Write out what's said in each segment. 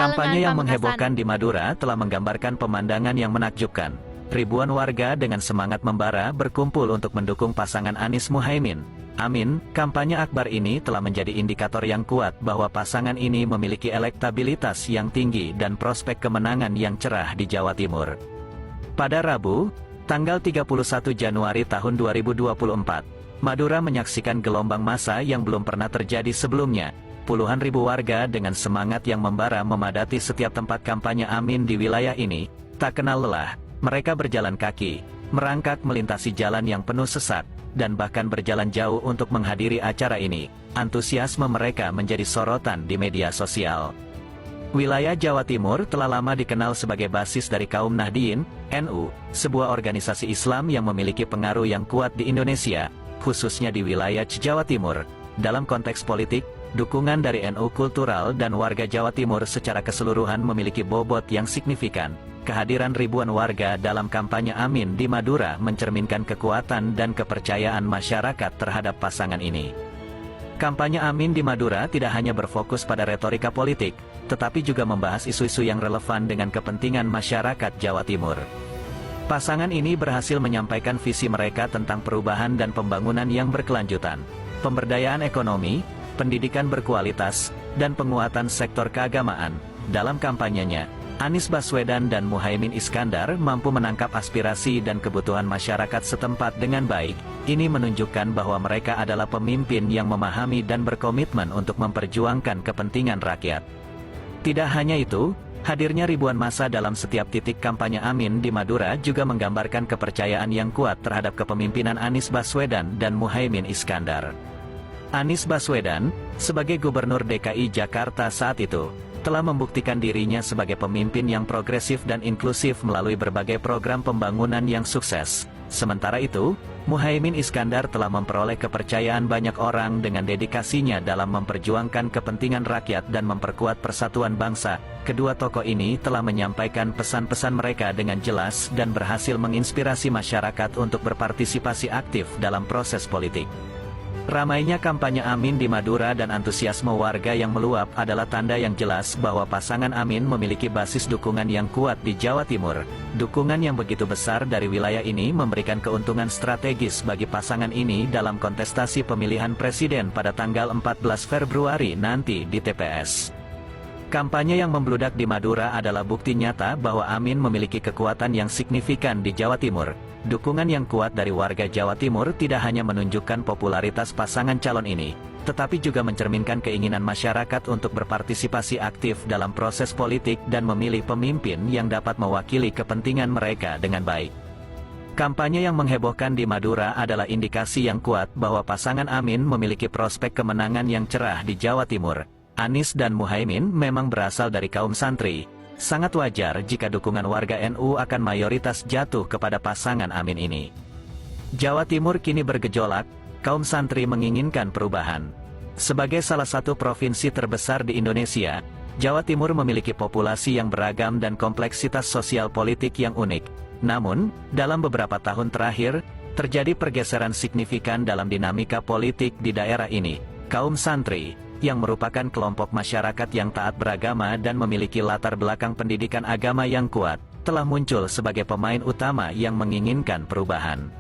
Kampanye yang Pamekasan. menghebohkan di Madura telah menggambarkan pemandangan yang menakjubkan. Ribuan warga dengan semangat membara berkumpul untuk mendukung pasangan Anies Muhaimin. Amin, kampanye akbar ini telah menjadi indikator yang kuat bahwa pasangan ini memiliki elektabilitas yang tinggi dan prospek kemenangan yang cerah di Jawa Timur. Pada Rabu, tanggal 31 Januari tahun 2024, Madura menyaksikan gelombang massa yang belum pernah terjadi sebelumnya. Puluhan ribu warga dengan semangat yang membara memadati setiap tempat kampanye Amin di wilayah ini. Tak kenal lelah, mereka berjalan kaki, merangkak melintasi jalan yang penuh sesak, dan bahkan berjalan jauh untuk menghadiri acara ini. Antusiasme mereka menjadi sorotan di media sosial. Wilayah Jawa Timur telah lama dikenal sebagai basis dari kaum Nahdien, NU, sebuah organisasi Islam yang memiliki pengaruh yang kuat di Indonesia, khususnya di wilayah Jawa Timur. Dalam konteks politik, dukungan dari NU kultural dan warga Jawa Timur secara keseluruhan memiliki bobot yang signifikan. Kehadiran ribuan warga dalam kampanye Amin di Madura mencerminkan kekuatan dan kepercayaan masyarakat terhadap pasangan ini. Kampanye Amin di Madura tidak hanya berfokus pada retorika politik, tetapi juga membahas isu-isu yang relevan dengan kepentingan masyarakat Jawa Timur. Pasangan ini berhasil menyampaikan visi mereka tentang perubahan dan pembangunan yang berkelanjutan, pemberdayaan ekonomi, pendidikan berkualitas, dan penguatan sektor keagamaan. Dalam kampanyenya, Anies Baswedan dan Muhaimin Iskandar mampu menangkap aspirasi dan kebutuhan masyarakat setempat dengan baik. Ini menunjukkan bahwa mereka adalah pemimpin yang memahami dan berkomitmen untuk memperjuangkan kepentingan rakyat. Tidak hanya itu, hadirnya ribuan massa dalam setiap titik kampanye Amin di Madura juga menggambarkan kepercayaan yang kuat terhadap kepemimpinan Anies Baswedan dan Muhaimin Iskandar. Anies Baswedan, sebagai Gubernur DKI Jakarta saat itu, telah membuktikan dirinya sebagai pemimpin yang progresif dan inklusif melalui berbagai program pembangunan yang sukses. Sementara itu, Muhaimin Iskandar telah memperoleh kepercayaan banyak orang dengan dedikasinya dalam memperjuangkan kepentingan rakyat dan memperkuat persatuan bangsa. Kedua tokoh ini telah menyampaikan pesan-pesan mereka dengan jelas dan berhasil menginspirasi masyarakat untuk berpartisipasi aktif dalam proses politik. Ramainya kampanye Amin di Madura dan antusiasme warga yang meluap adalah tanda yang jelas bahwa pasangan Amin memiliki basis dukungan yang kuat di Jawa Timur. Dukungan yang begitu besar dari wilayah ini memberikan keuntungan strategis bagi pasangan ini dalam kontestasi pemilihan presiden pada tanggal 14 Februari nanti di TPS. Kampanye yang membludak di Madura adalah bukti nyata bahwa Amin memiliki kekuatan yang signifikan di Jawa Timur. Dukungan yang kuat dari warga Jawa Timur tidak hanya menunjukkan popularitas pasangan calon ini, tetapi juga mencerminkan keinginan masyarakat untuk berpartisipasi aktif dalam proses politik dan memilih pemimpin yang dapat mewakili kepentingan mereka dengan baik. Kampanye yang menghebohkan di Madura adalah indikasi yang kuat bahwa pasangan Amin memiliki prospek kemenangan yang cerah di Jawa Timur. Anies dan Muhaimin memang berasal dari kaum santri. Sangat wajar jika dukungan warga NU akan mayoritas jatuh kepada pasangan Amin ini. Jawa Timur kini bergejolak, kaum santri menginginkan perubahan. Sebagai salah satu provinsi terbesar di Indonesia, Jawa Timur memiliki populasi yang beragam dan kompleksitas sosial politik yang unik. Namun, dalam beberapa tahun terakhir, terjadi pergeseran signifikan dalam dinamika politik di daerah ini. Kaum santri, yang merupakan kelompok masyarakat yang taat beragama dan memiliki latar belakang pendidikan agama yang kuat, telah muncul sebagai pemain utama yang menginginkan perubahan.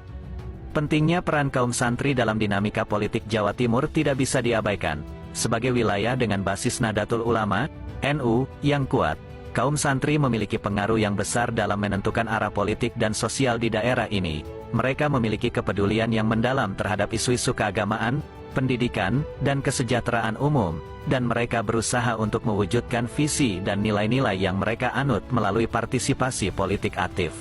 Pentingnya peran kaum santri dalam dinamika politik Jawa Timur tidak bisa diabaikan. Sebagai wilayah dengan basis Nahdlatul Ulama, NU, yang kuat, kaum santri memiliki pengaruh yang besar dalam menentukan arah politik dan sosial di daerah ini. Mereka memiliki kepedulian yang mendalam terhadap isu-isu keagamaan, pendidikan, dan kesejahteraan umum, dan mereka berusaha untuk mewujudkan visi dan nilai-nilai yang mereka anut melalui partisipasi politik aktif.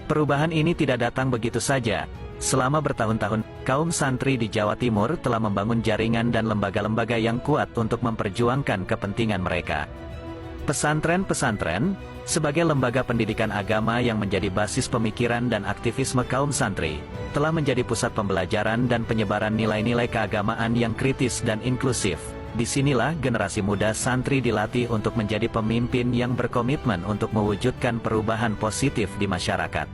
Perubahan ini tidak datang begitu saja. Selama bertahun-tahun, kaum santri di Jawa Timur telah membangun jaringan dan lembaga-lembaga yang kuat untuk memperjuangkan kepentingan mereka. Pesantren-pesantren, sebagai lembaga pendidikan agama yang menjadi basis pemikiran dan aktivisme kaum santri, telah menjadi pusat pembelajaran dan penyebaran nilai-nilai keagamaan yang kritis dan inklusif. Disinilah generasi muda santri dilatih untuk menjadi pemimpin yang berkomitmen untuk mewujudkan perubahan positif di masyarakat.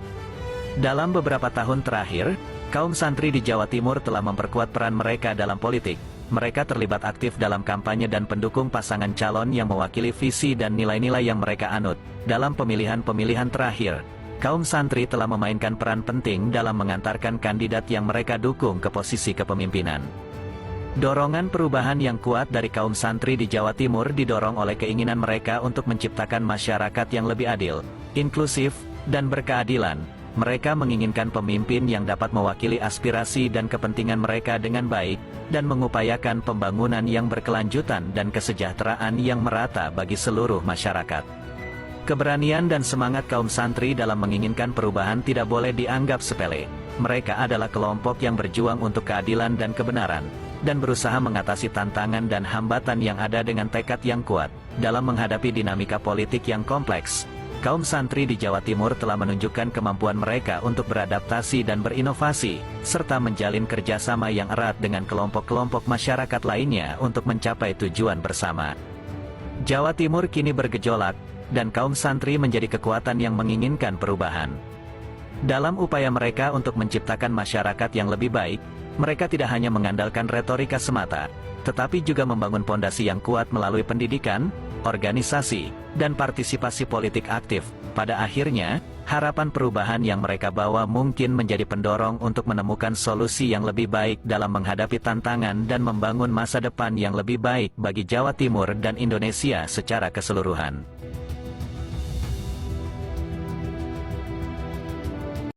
Dalam beberapa tahun terakhir, kaum santri di Jawa Timur telah memperkuat peran mereka dalam politik. Mereka terlibat aktif dalam kampanye dan pendukung pasangan calon yang mewakili visi dan nilai-nilai yang mereka anut. Dalam pemilihan-pemilihan terakhir, kaum santri telah memainkan peran penting dalam mengantarkan kandidat yang mereka dukung ke posisi kepemimpinan. Dorongan perubahan yang kuat dari kaum santri di Jawa Timur didorong oleh keinginan mereka untuk menciptakan masyarakat yang lebih adil, inklusif, dan berkeadilan. Mereka menginginkan pemimpin yang dapat mewakili aspirasi dan kepentingan mereka dengan baik, dan mengupayakan pembangunan yang berkelanjutan dan kesejahteraan yang merata bagi seluruh masyarakat. Keberanian dan semangat kaum santri dalam menginginkan perubahan tidak boleh dianggap sepele. Mereka adalah kelompok yang berjuang untuk keadilan dan kebenaran, dan berusaha mengatasi tantangan dan hambatan yang ada dengan tekad yang kuat. Dalam menghadapi dinamika politik yang kompleks, kaum santri di Jawa Timur telah menunjukkan kemampuan mereka untuk beradaptasi dan berinovasi, serta menjalin kerjasama yang erat dengan kelompok-kelompok masyarakat lainnya untuk mencapai tujuan bersama. Jawa Timur kini bergejolak, dan kaum santri menjadi kekuatan yang menginginkan perubahan. Dalam upaya mereka untuk menciptakan masyarakat yang lebih baik, mereka tidak hanya mengandalkan retorika semata, tetapi juga membangun pondasi yang kuat melalui pendidikan, organisasi, dan partisipasi politik aktif. Pada akhirnya, harapan perubahan yang mereka bawa mungkin menjadi pendorong untuk menemukan solusi yang lebih baik dalam menghadapi tantangan dan membangun masa depan yang lebih baik bagi Jawa Timur dan Indonesia secara keseluruhan.